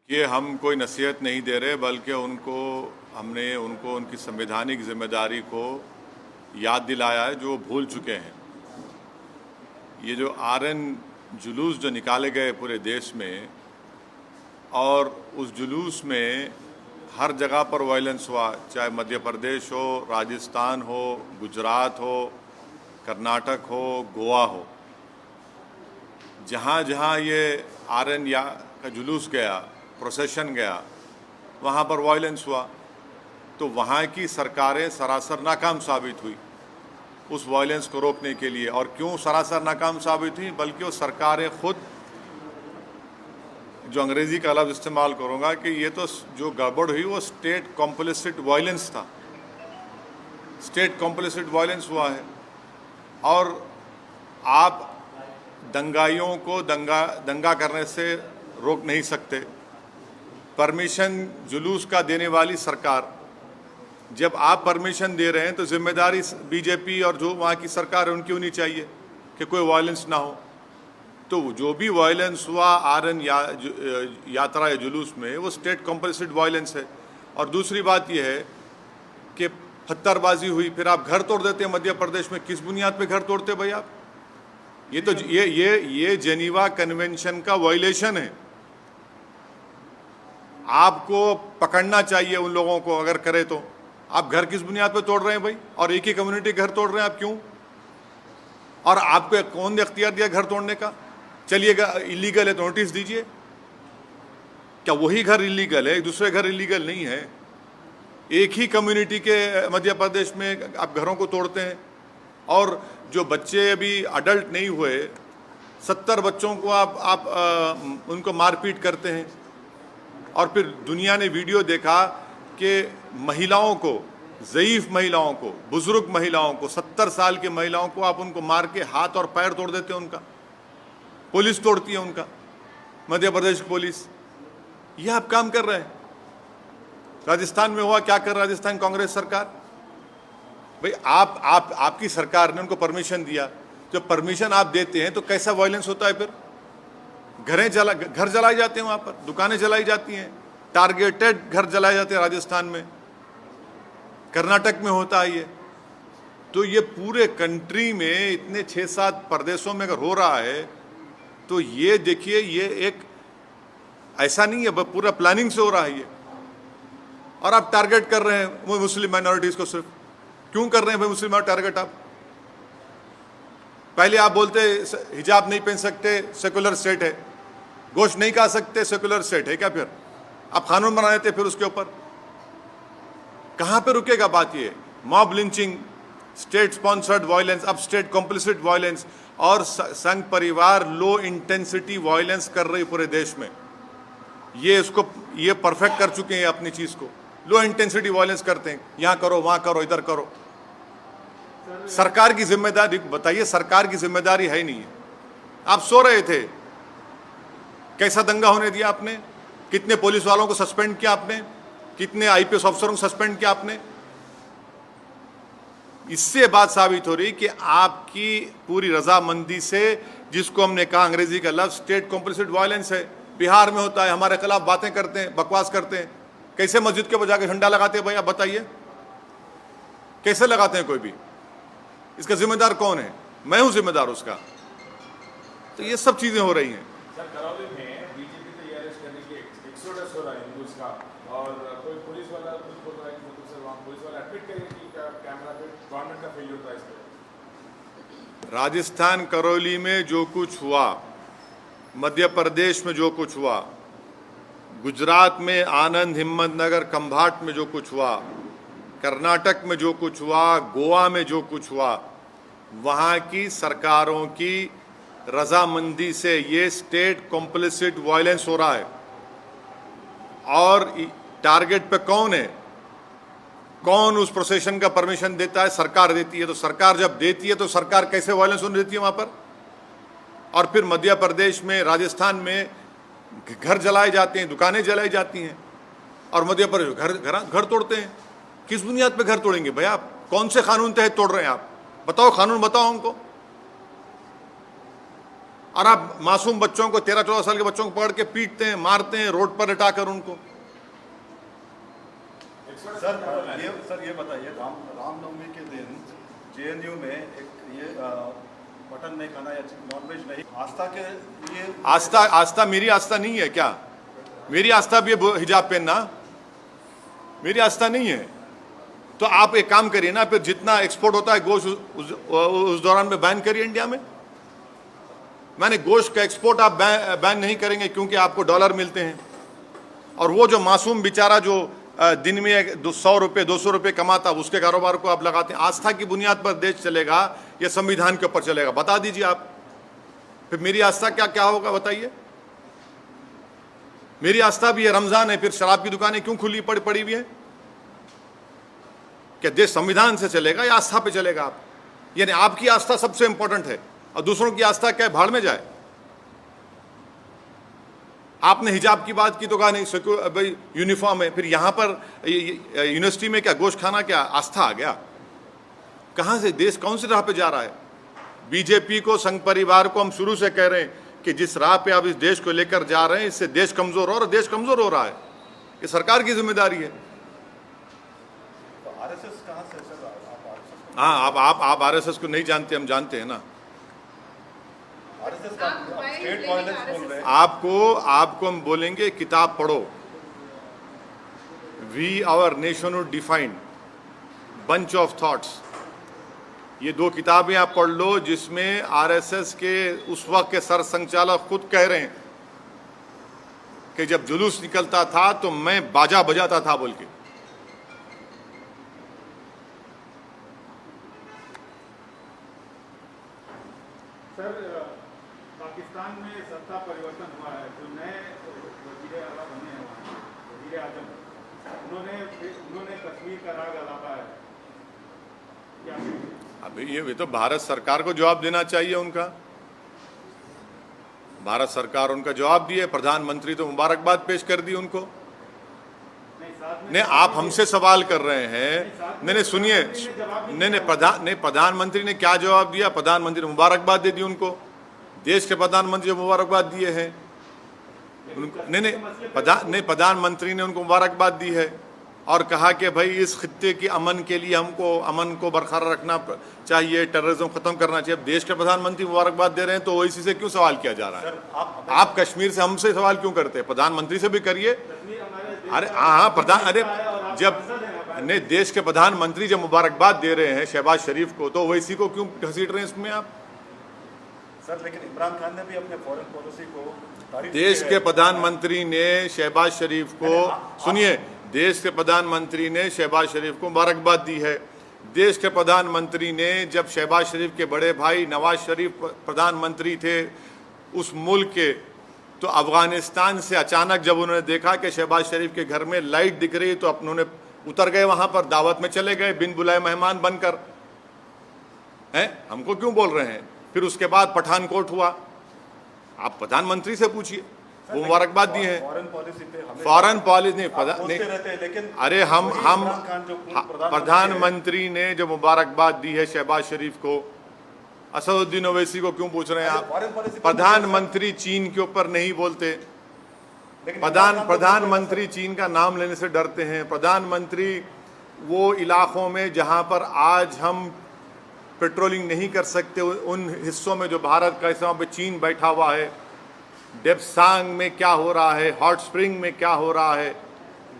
ये हम कोई नसीहत नहीं दे रहे, बल्कि हमने उनको उनकी संवैधानिक जिम्मेदारी को याद दिलाया है जो भूल चुके हैं। ये जो आरएन जुलूस जो निकाले गए पूरे देश में, और उस जुलूस में हर जगह पर वायलेंस हुआ, चाहे मध्य प्रदेश हो, राजस्थान हो, गुजरात हो, कर्नाटक हो, गोवा हो, जहाँ जहाँ ये आरएन का जुलूस गया, प्रोसेशन गया, वहाँ पर वायलेंस हुआ। तो वहाँ की सरकारें सरासर नाकाम साबित हुई उस वायलेंस को रोकने के लिए। और क्यों सरासर नाकाम साबित हुई? बल्कि वो सरकारें खुद, जो अंग्रेज़ी का लफ्ज़ इस्तेमाल करूँगा, कि ये तो जो गड़बड़ हुई वो स्टेट कॉम्प्लिसिट वायलेंस था, स्टेट कॉम्प्लिसिट वायलेंस हुआ है। और आप दंगाइयों को दंगा करने से रोक नहीं सकते। परमिशन जुलूस का देने वाली सरकार, जब आप परमिशन दे रहे हैं तो जिम्मेदारी बीजेपी और जो वहाँ की सरकार है उनकी होनी चाहिए कि कोई वायलेंस ना हो। तो जो भी वायलेंस हुआ आरएन यात्रा या जुलूस में, वो स्टेट कॉम्पल्सिड वायलेंस है। और दूसरी बात यह है कि पत्थरबाजी हुई, फिर आप घर तोड़ देते हैं मध्य प्रदेश में। किस बुनियाद पे घर तोड़ते भाई आप? ये तो ये जेनीवा कन्वेंशन का वायलेशन है। आपको पकड़ना चाहिए उन लोगों को, अगर करे तो। आप घर किस बुनियाद पे तोड़ रहे हैं भाई? और एक ही कम्युनिटी घर तोड़ रहे हैं आप, क्यों? और आपको कौन ने अख्तियार दिया घर तोड़ने का? चलिएगा, इलीगल है तो नोटिस दीजिए। क्या वही घर इलीगल है, दूसरे घर इलीगल नहीं है? एक ही कम्युनिटी के मध्य प्रदेश में आप घरों को तोड़ते हैं। और जो बच्चे अभी अडल्ट नहीं हुए, 70 बच्चों को आप उनको मारपीट करते हैं। और फिर दुनिया ने वीडियो देखा कि महिलाओं को, ज़ईफ़ महिलाओं को, बुजुर्ग महिलाओं को, 70 साल की महिलाओं को आप उनको मार के हाथ और पैर तोड़ देते हैं उनका। पुलिस तोड़ती है उनका, मध्य प्रदेश की पुलिस। यह आप काम कर रहे हैं। राजस्थान में हुआ, क्या कर राजस्थान कांग्रेस सरकार? भाई आपकी सरकार ने उनको परमिशन दिया। जब परमिशन आप देते हैं तो कैसा वायलेंस होता है फिर? घर जलाए जाते हैं, वहाँ पर दुकानें जलाई जाती हैं, टारगेटेड घर जलाए जाते हैं राजस्थान में, कर्नाटक में होता है ये। तो ये पूरे कंट्री में इतने 6-7 प्रदेशों में अगर हो रहा है, तो ये देखिए, ये एक ऐसा नहीं है, पूरा प्लानिंग से हो रहा है ये। और आप टारगेट कर रहे हैं वो मुस्लिम माइनॉरिटीज़ को। सिर्फ क्यों कर रहे हैं भाई मुस्लिम टारगेट आप? पहले आप बोलते हिजाब नहीं पहन सकते, सेकुलर स्टेट है। गोश्त नहीं खा सकते, सेकुलर स्टेट है क्या? फिर आप कानून बना देते फिर उसके ऊपर। कहाँ पे रुकेगा बात? ये mob lynching, state sponsored violence, अब स्टेट कॉम्प्लिसिट वायलेंस, और संघ परिवार लो इंटेंसिटी वायलेंस कर रही पूरे देश में। ये परफेक्ट कर चुके हैं अपनी चीज़ को। लो इंटेंसिटी वायलेंस करते हैं, यहाँ करो, वहाँ करो, इधर करो। सरकार की जिम्मेदारी बताइए, सरकार की जिम्मेदारी है नहीं है। आप सो रहे थे, कैसा दंगा होने दिया आपने? कितने पुलिस वालों को सस्पेंड किया आपने? कितने आईपीएस अफसरों को सस्पेंड किया आपने? इससे बात साबित हो रही कि आपकी पूरी रजामंदी से, जिसको हमने कहा अंग्रेजी का लफ्ज स्टेट कॉम्प्लिसिट वायलेंस है। बिहार में होता है, हमारे खिलाफ बातें करते हैं, बकवास करते हैं। कैसे मस्जिद के ऊपर जाकर झंडा लगाते हैं भाई? आप बताइए, कैसे लगाते हैं कोई भी? इसका जिम्मेदार कौन है? मैं हूं जिम्मेदार उसका। तो ये सब चीजें हो रही हैं। सर, करौली में बीजेपी तो ये अरेस्ट करने के एक्सोडस हो रहा है हिंदूज का, और कोई पुलिस वाला कुछ बोल रहा है कि मतलब सर वहाँ पुलिस वाला एडमिट करें कि कैमरा पे गवर्नमेंट का फेलियर होता है इसमें। राजस्थान करौली में जो कुछ हुआ, मध्य प्रदेश में जो कुछ हुआ, गुजरात में आनंद, हिम्मतनगर, खंभाट में जो कुछ हुआ, कर्नाटक में जो कुछ हुआ, गोवा में जो कुछ हुआ, वहाँ की सरकारों की रजामंदी से ये स्टेट कॉम्प्लिसिट वायलेंस हो रहा है। और टारगेट पे कौन है? कौन उस प्रोसेशन का परमिशन देता है? सरकार देती है। तो सरकार जब देती है तो सरकार कैसे वायलेंस होने देती है वहाँ पर? और फिर मध्य प्रदेश में, राजस्थान में घर जलाए जाते हैं, दुकानें जलाई जाती हैं, और मध्य प्रदेश घर तोड़ते हैं। किस बुनियाद पे घर तोड़ेंगे भाई आप? कौन से कानून तहत तोड़ रहे हैं आप? बताओ, कानून बताओ हमको। और आप मासूम बच्चों को 13-14 साल के बच्चों को पकड़ के पीटते हैं, मारते हैं, रोड पर लिटाकर उनको। सर ये बताइए, रामनवमी के दिन जेएनयू में एक ये मटन नहीं खाना या नॉनवेज नहीं, आस्था के लिए आस्था मेरी आस्था नहीं है क्या? मेरी आस्था भी है हिजाब पहनना, मेरी आस्था नहीं है। तो आप एक काम करिए ना, फिर जितना एक्सपोर्ट होता है गोश्त उस दौरान में बैन करिए इंडिया में। मैंने गोश्त का एक्सपोर्ट आप बैन नहीं करेंगे क्योंकि आपको डॉलर मिलते हैं, और वो जो मासूम बेचारा जो दिन में 100 रुपये 200 रुपये कमाता, उसके कारोबार को आप लगाते हैं। आस्था की बुनियाद पर देश चलेगा या संविधान के ऊपर चलेगा? बता दीजिए आप। फिर मेरी आस्था क्या क्या होगा बताइए? मेरी आस्था भी है, रमजान है, फिर शराब की दुकानें क्यों खुली पड़ी हुई है? क्या देश संविधान से चलेगा या आस्था पे चलेगा? आप यानी आपकी आस्था सबसे इंपॉर्टेंट है और दूसरों की आस्था क्या भाड़ में जाए? आपने हिजाब की बात की तो कहा नहीं भाई यूनिफॉर्म है, फिर यहां पर यूनिवर्सिटी में क्या गोश्त खाना क्या आस्था आ गया? कहां से देश कौन सी राह पे जा रहा है? बीजेपी को, संघ परिवार को हम शुरू से कह रहे हैं कि जिस राह पे आप इस देश को लेकर जा रहे हैं इससे देश कमजोर हो, और देश कमजोर हो रहा है, ये सरकार की जिम्मेदारी है। तो आरएसएस कहां से सर? आप हाँ, आप आरएसएस को नहीं जानते, हम जानते हैं ना। आरएसएस का स्टेट वायलेंस बोल रहे हैं। आपको हम बोलेंगे किताब पढ़ो, we our nationhood defined, bunch of thoughts, ये 2 किताबें आप पढ़ लो जिसमें आरएसएस के उस वक्त के सर संचालक खुद कह रहे हैं कि जब जुलूस निकलता था तो मैं बाजा बजाता था बोल के। सर, पाकिस्तान में सत्ता परिवर्तन हुआ है, जो नए वज़ीर आला बने हैं वहाँ, वज़ीर आज़म, उन्होंने कश्मीर का राग अलापा है, क्या? अभी ये तो भारत सरकार को जवाब देना चाहिए उनका। भारत सरकार उनका जवाब दिए, प्रधानमंत्री तो मुबारकबाद पेश कर दी उनको। नहीं, आप हमसे सवाल कर रहे हैं। नहीं सुनिए, नहीं प्रधानमंत्री ने क्या जवाब दिया? प्रधानमंत्री ने मुबारकबाद दे दी उनको। देश के प्रधानमंत्री मुबारकबाद दिए हैं उनको। नहीं, प्रधानमंत्री ने उनको मुबारकबाद दी है और कहा कि भाई इस खित्ते के अमन के लिए हमको अमन को बरकरार रखना चाहिए, टेररिज्म खत्म करना चाहिए। अब देश के प्रधानमंत्री मुबारकबाद दे रहे हैं तो ओवैसी से क्यों सवाल किया जा रहा है? आप कश्मीर से हमसे सवाल क्यों करते हैं? प्रधानमंत्री से भी करिए। अरे हाँ, अरे जब नहीं देश के प्रधानमंत्री जब मुबारकबाद दे रहे हैं शहबाज शरीफ को, तो ओवैसी को क्यों घसीट रहे हैं इसमें आप? सर लेकिन इमरान खान ने भी अपने फॉरेन पॉलिसी को देश के प्रधानमंत्री ने शहबाज शरीफ को, सुनिए, देश के प्रधानमंत्री ने शहबाज शरीफ को मुबारकबाद दी है। देश के प्रधानमंत्री ने, जब शहबाज शरीफ के बड़े भाई नवाज शरीफ प्रधानमंत्री थे उस मुल्क के, तो अफगानिस्तान से अचानक जब उन्होंने देखा कि शहबाज शरीफ के घर में लाइट दिख रही तो उन्होंने उतर गए, वहां पर दावत में चले गए बिन बुलाए मेहमान बनकर। हैं, हमको क्यों बोल रहे हैं? फिर उसके बाद पठानकोट हुआ, आप प्रधानमंत्री से पूछिए, वो मुबारकबाद दी है। फॉरेन पॉलिसी नहीं, लेकिन अरे हम प्रधानमंत्री ने जो मुबारकबाद दी है शहबाज शरीफ को, असदुद्दीन ओवैसी को क्यों पूछ रहे हैं आप? प्रधानमंत्री चीन के ऊपर नहीं बोलते। प्रधानमंत्री चीन का नाम लेने से डरते हैं। प्रधानमंत्री वो इलाकों में जहां पर आज हम पेट्रोलिंग नहीं कर सकते, उन हिस्सों में जो भारत का हिस्सा पे चीन बैठा हुआ है, डेप्सांग में क्या हो रहा है, हॉट स्प्रिंग में क्या हो रहा है,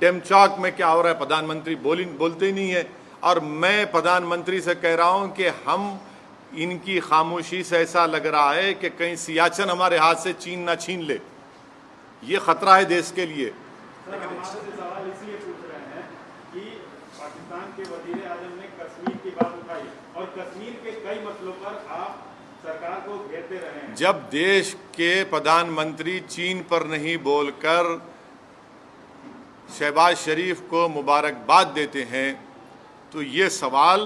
डेमचौक में क्या हो रहा है, प्रधानमंत्री बोलते ही नहीं है। और मैं प्रधानमंत्री से कह रहा हूं कि हम इनकी खामोशी से ऐसा लग रहा है कि कहीं सियाचिन हमारे हाथ से चीन ना छीन ले। ये खतरा है देश के लिए। सर, हम आपसे सवाल इसलिए पूछ रहे हैं कि पाकिस्तान के वज़ीर आज़म ने कश्मीर की बात उठाई और कश्मीर के कई मसलों पर आप सरकार को घेरते रहे हैं। जब देश के प्रधानमंत्री चीन पर नहीं बोलकर शहबाज शरीफ को मुबारकबाद देते हैं तो ये सवाल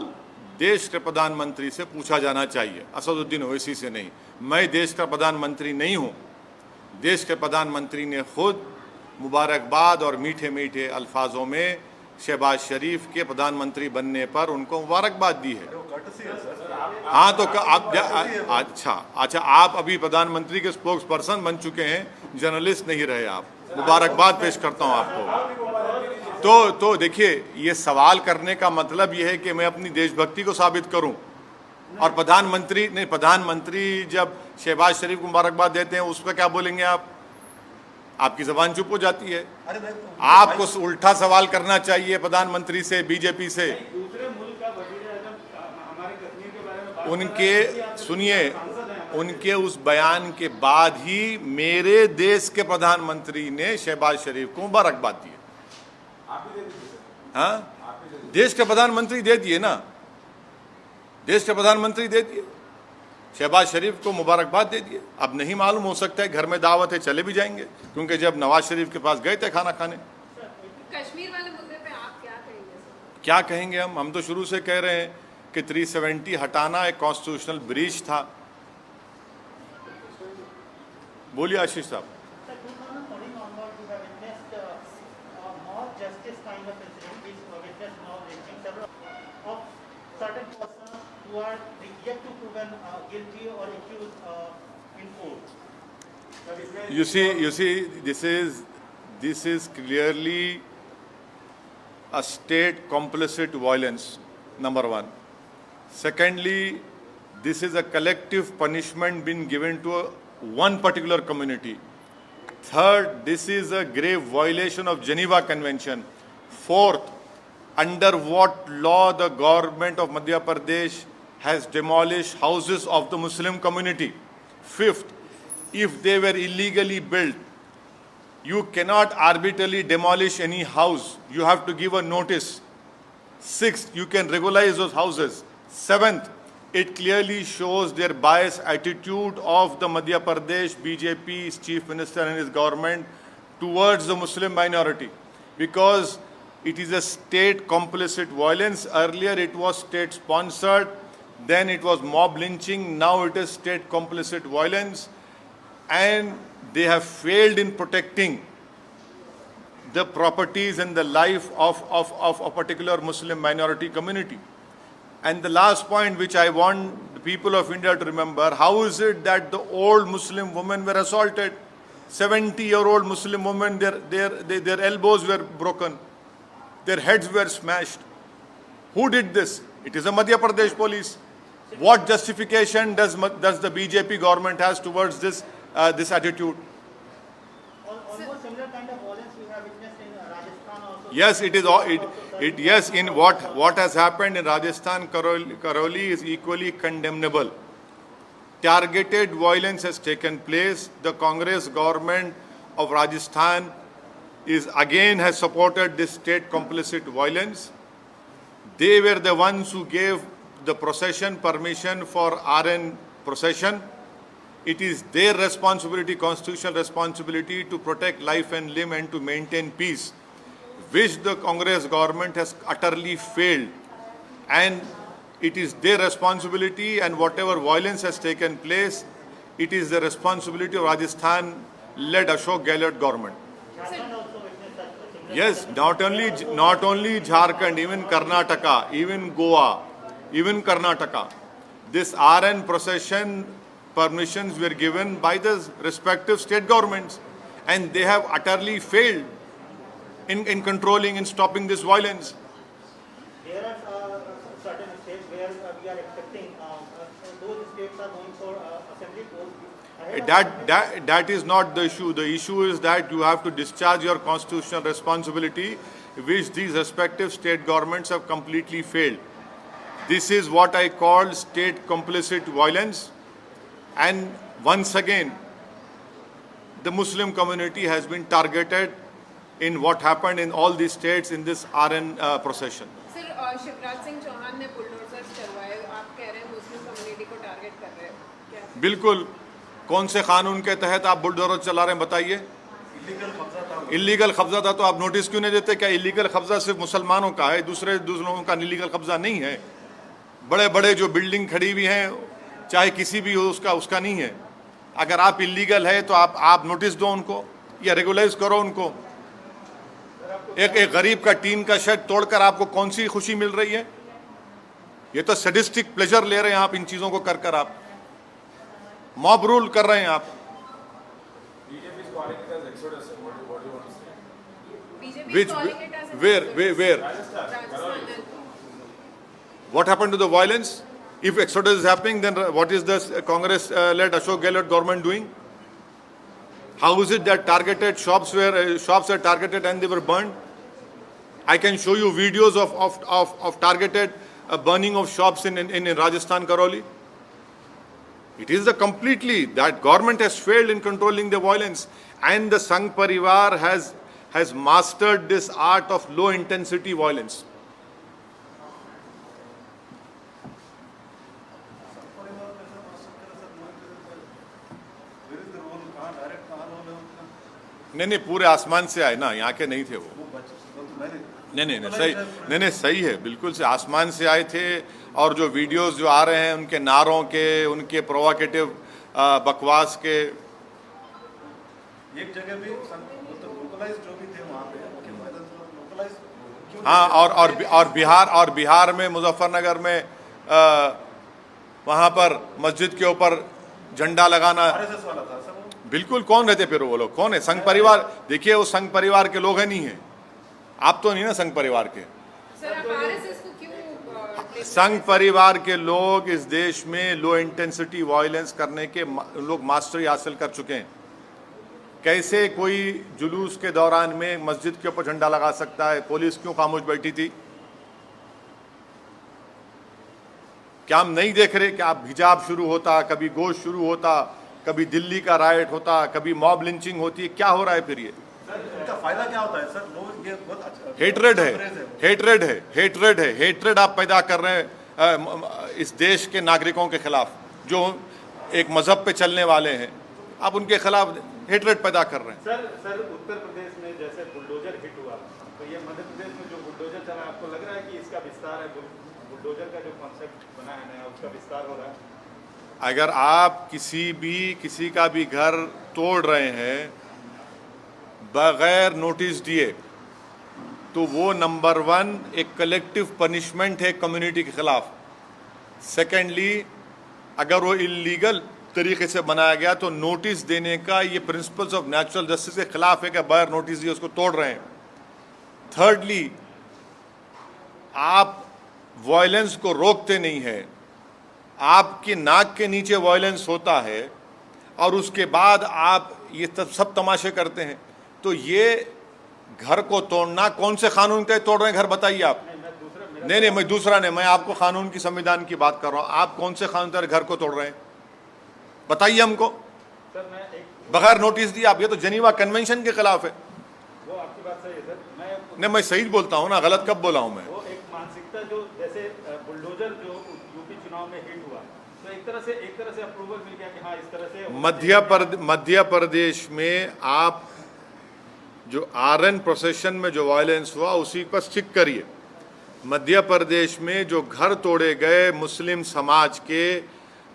देश के प्रधानमंत्री से पूछा जाना चाहिए, असदुद्दीन ओवैसी से नहीं। मैं देश का प्रधानमंत्री नहीं हूँ। देश के प्रधानमंत्री ने खुद मुबारकबाद और मीठे मीठे अल्फाजों में शहबाज शरीफ के प्रधानमंत्री बनने पर उनको मुबारकबाद दी है। हाँ तो अच्छा आप अभी प्रधानमंत्री के स्पोक्स पर्सन बन चुके हैं, जर्नलिस्ट नहीं रहे आप। मुबारकबाद पेश करता हूँ आपको। तो देखिए, ये सवाल करने का मतलब ये है कि मैं अपनी देशभक्ति को साबित करूं। और प्रधानमंत्री जब शहबाज शरीफ को मुबारकबाद देते हैं, उसका क्या बोलेंगे आप? आपकी जबान चुप हो जाती है। आपको उल्टा सवाल करना चाहिए प्रधानमंत्री से, बीजेपी से। दूसरे मुल्क का वज़ीर-ए-आज़म हमारे कश्मीर के बारे में बात उनके उस बयान के बाद ही मेरे देश के प्रधानमंत्री ने शहबाज शरीफ को मुबारकबाद दी। आप भी दे दीजिए सर। हाँ, देश के प्रधानमंत्री दे दिए ना, देश के प्रधानमंत्री दे दिए, शहबाज शरीफ को मुबारकबाद दे दिए। अब नहीं मालूम, हो सकता है घर में दावत है, चले भी जाएंगे, क्योंकि जब नवाज शरीफ के पास गए थे खाना खाने। कश्मीर वाले मुद्दे पे आप क्या कहेंगे सर? क्या कहेंगे हम तो शुरू से कह रहे हैं कि 370 हटाना एक कॉन्स्टिट्यूशनल ब्रीच था। बोलिए आशीष साहब। Sir, 2014 onwards, we have witnessed more justice kind of incident, which witnessed now reaching several of certain persons who are yet to proven guilty or accused in court. You see, this is clearly a state complicit violence, number one. Secondly, this is a collective punishment being given to one particular community. Third, this is a grave violation of Geneva Convention. Fourth, under what law the government of Madhya Pradesh has demolished houses of the Muslim community. Fifth, if they were illegally built, you cannot arbitrarily demolish any house. You have to give a notice. Sixth, you can regularize those houses. Seventh, it clearly shows their biased attitude of the Madhya Pradesh BJP's chief minister and his government towards the Muslim minority, because it is a state complicit violence. Earlier it was state sponsored, then it was mob lynching, now it is state complicit violence, and they have failed in protecting the properties and the life of a particular Muslim minority community. And the last point which I want the people of India to remember, how is it that the old Muslim women were assaulted? 70-year-old Muslim women, their elbows were broken, their heads were smashed. Who did this? It is the Madhya Pradesh police. What justification does the BJP government has towards this attitude? Almost similar kind of violence we have witnessed in Rajasthan also. Yes, it is. Yes, in what has happened in Rajasthan, Karoli is equally condemnable. Targeted violence has taken place. The Congress government of Rajasthan has supported this state complicit violence. They were the ones who gave the procession permission for RN procession. It is their responsibility, constitutional responsibility, to protect life and limb and to maintain peace, which the Congress government has utterly failed. And it is their responsibility, and whatever violence has taken place, it is the responsibility of Rajasthan-led Ashok Gehlot government. Jharkhand also witnessed such a similar. Yes, not only Jharkhand, even Karnataka, even Goa, even Karnataka. This RN procession permissions were given by the respective state governments, and they have utterly failed in controlling and stopping this violence. There are certain states where we are expecting those states are going for assembly polls. That is not the issue. The issue is that you have to discharge your constitutional responsibility, which these respective state governments have completely failed. This is what I call state complicit violence. And once again, the Muslim community has been targeted in what happened in all these states in this RN procession. Sir, Shivraj Singh Chouhan ने bulldozer चलवाए, आप कह रहे हैं Muslim community को target कर रहे हैं क्या? बिल्कुल। कौन से कानून के तहत आप बुलडोजर चला रहे हैं बताइए? इलीगल कब्जा था तो आप नोटिस क्यों नहीं देते? क्या इलीगल कब्जा सिर्फ मुसलमानों का है, दूसरों का इलीगल कब्जा नहीं है? बड़े बड़े जो बिल्डिंग खड़ी हुई हैं, चाहे किसी भी हो, उसका नहीं है। अगर आप इलीगल है तो आप नोटिस दो उनको या रेगुलाइज करो उनको। एक गरीब का टीन का शेड तोड़कर आपको कौन सी खुशी मिल रही है? ये तो सैडिस्टिक प्लेजर ले रहे हैं आप इन चीजों को कर कर, आप मॉब रूल कर रहे हैं आप। BJP is calling it as exodus. Sir. What do you want to say? BJP Which is calling it as where Rajasthan and what happened to the violence? If exodus is happening, then what is the Congress-led Ashok Gehlot government doing? How is it that targeted shops were targeted and they were burned? I can show you videos of targeted burning of shops in Rajasthan, Karoli. It is that government has failed in controlling the violence, and the Sangh Parivar has mastered this art of low intensity violence. नहीं पूरे आसमान से आए ना, यहाँ के नहीं थे वो। नहीं सही है, बिल्कुल से आसमान से आए थे। और जो वीडियोस जो आ रहे हैं उनके नारों के, उनके प्रोवोकेटिव बकवास के, एक जगह भी लोकलाइज जो भी थे वहाँ पे लोकलाइज। हाँ, और बिहार में मुजफ्फरनगर में वहाँ पर मस्जिद के ऊपर झंडा लगाना RSS वाला था सब। बिल्कुल। कौन रहते फिर वो लोग? कौन है? संघ परिवार। देखिए वो संघ परिवार के लोग हैं, नहीं है। आप तो नहीं ना संघ परिवार के। सर आप आरएसएस को क्यों संघ परिवार के लोग इस देश में लो इंटेंसिटी वायलेंस करने के लोग मास्टरी हासिल कर चुके हैं। कैसे कोई जुलूस के दौरान में मस्जिद के ऊपर झंडा लगा सकता है? पुलिस क्यों खामोश बैठी थी? क्या हम नहीं देख रहे कि आप हिजाब शुरू होता, कभी गोश्त शुरू होता, कभी दिल्ली का राइट होता, कभी मॉब लिंचिंग होती है? क्या हो रहा है फिर ये? इनका फायदा क्या होता है सर? लोग ये बहुत अच्छा हेट्रेड आप पैदा कर रहे हैं इस देश के नागरिकों के खिलाफ, जो एक मजहब पे चलने वाले हैं। आप उनके खिलाफ हेट्रेड पैदा कर रहे हैं। सर उत्तर प्रदेश में जैसे बुलडोजर हिट हुआ, तो ये मध्य प्रदेश में जो बुलडोजर चला, आपको लग रहा है कि इसका विस्तार है? बुलडोजर का जो कॉन्सेप्ट बना है नया, उसका विस्तार हो रहा है? अगर आप किसी का भी घर तोड़ रहे हैं बगैर नोटिस दिए, तो वो नंबर 1 एक कलेक्टिव पनिशमेंट है कम्युनिटी के खिलाफ। सेकेंडली, अगर वो इलीगल तरीके से बनाया गया तो नोटिस देने का ये प्रिंसिपल्स ऑफ नेचुरल जस्टिस के खिलाफ है कि बगैर नोटिस दिए उसको तोड़ रहे हैं। थर्डली, आप वायलेंस को रोकते नहीं है, आपकी नाक के नीचे वायलेंस होता है और उसके बाद आप ये सब तमाशे करते हैं। तो ये घर को तोड़ना कौन से कानून के तोड़ रहे हैं घर? बताइए आप। नहीं मैं दूसरा नहीं, मैं आपको कानून की, संविधान की बात कर रहा हूँ। आप कौन से कानून के घर को तोड़ रहे हैं? बताइए हमको। सर मैं एक बगैर नोटिस दिए आप, ये तो जेनीवा कन्वेंशन के खिलाफ है। वो आपकी बात सही है सर। नहीं, मैं सही बोलता हूँ ना, गलत कब बोला हूँ मैं? वो एक मानसिकता जो जैसे बुलडोजर जो यूपी चुनाव में हिट हुआ, तो एक तरह से अप्रूवल मिल गया कि हाँ इस तरह से। मध्य प्रदेश में आप जो आरएन प्रोसेशन में जो वायलेंस हुआ उसी पर स्टिक करिए। मध्य प्रदेश में जो घर तोड़े गए मुस्लिम समाज के,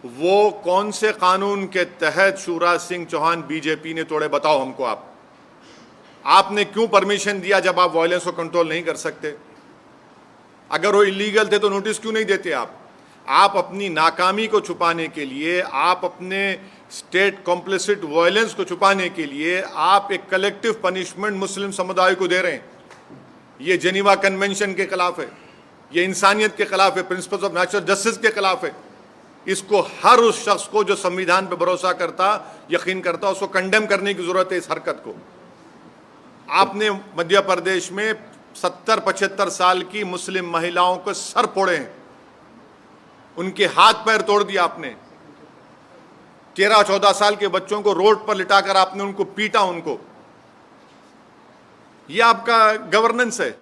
वो कौन से कानून के तहत शिवराज सिंह चौहान बीजेपी ने तोड़े? बताओ हमको। आपने क्यों परमिशन दिया जब आप वायलेंस को कंट्रोल नहीं कर सकते? अगर वो इलीगल थे तो नोटिस क्यों नहीं देते आप अपनी नाकामी को छुपाने के लिए, आप अपने स्टेट कॉम्प्लिसिट वायलेंस को छुपाने के लिए आप एक कलेक्टिव पनिशमेंट मुस्लिम समुदाय को दे रहे हैं। ये जेनीवा कन्वेंशन के खिलाफ है, ये इंसानियत के खिलाफ है, प्रिंसिपल्स ऑफ नेचुरल जस्टिस के खिलाफ है। इसको हर उस शख्स को जो संविधान पर भरोसा करता, यकीन करता, उसको कंडेम करने की जरूरत है इस हरकत को। आपने मध्य प्रदेश में 70-75 साल की मुस्लिम महिलाओं को सर फोड़े हैं, उनके हाथ पैर तोड़ दिया आपने। 13-14 साल के बच्चों को रोड पर लिटाकर आपने उनको पीटा। ये आपका गवर्नेंस है।